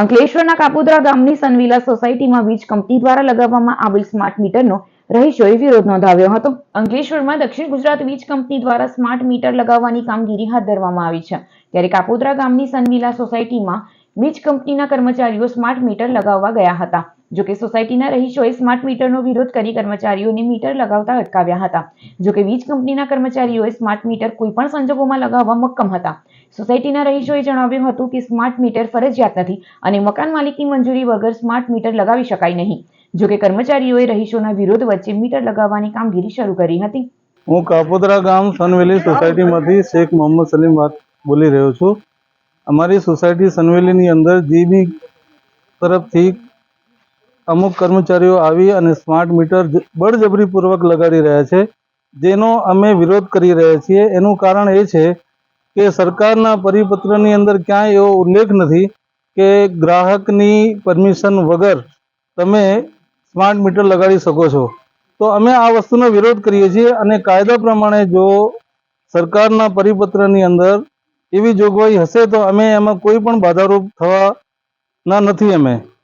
અંકલેશ્વરના કાપોદ્રા ગામની સનવિલા સોસાયટીમાં વીજ કંપની દ્વારા લગાવવામાં આવેલ સ્માર્ટ મીટરનો રહીશોએ વિરોધ નોંધાવ્યો હતો. અંકલેશ્વરમાં દક્ષિણ ગુજરાત વીજ કંપની દ્વારા સ્માર્ટ મીટર લગાવવાની કામગીરી હાથ ધરવામાં આવી છે. ત્યારે કાપોદ્રા ગામની સનવિલા સોસાયટીમાં વીજ કંપનીના કર્મચારીઓ સ્માર્ટ મીટર લગાવવા ગયા હતા. જોકે સોસાયટીના રહીશોએ સ્માર્ટ મીટરનો વિરોધ કરી કર્મચારીઓને મીટર લગાવતા અટકાવ્યા હતા. જોકે વીજ કંપનીના કર્મચારીઓએ સ્માર્ટ મીટર કોઈપણ સંજોગોમાં લગાવવા મક્કમ હતા. સોસાયટીના રહીશોએ જણાવ્યું હતું કે સ્માર્ટ મીટર ફરજિયાત નથી અને મકાન માલિકની મંજૂરી વગર સ્માર્ટ મીટર લગાવી શકાય નહીં. જોકે કર્મચારીઓએ રહીશોના વિરોધ વચ્ચે મીટર લગાવવાની કામગીરી શરૂ કરી હતી. હું કાપોદ્રા ગામ સનવેલી સોસાયટીમાંથી શેખ મોહમ્મદ સલીમ વાત બોલી રહ્યો છું. અમારી સોસાયટી સનવેલીની અંદર જીબી તરફથી અમુક કર્મચારીઓ આવી અને સ્માર્ટ મીટર બળજબરીપૂર્વક લગાડી રહ્યા છે, જેનો અમે વિરોધ કરી રહ્યા છીએ. એનું કારણ એ છે કે સરકારના પરિપત્રની અંદર ક્યાંય એવો ઉલ્લેખ નથી કે ગ્રાહકની પરમિશન વગર તમે સ્માર્ટ મીટર લગાડી શકો છો. તો અમે આ વસ્તુનો વિરોધ કરીએ છીએ અને કાયદા પ્રમાણે જો સરકારના પરિપત્રની અંદર એવી જોગવાઈ હશે તો અમે એમાં કોઈ પણ બાધારૂપ થવાના નથી. અમે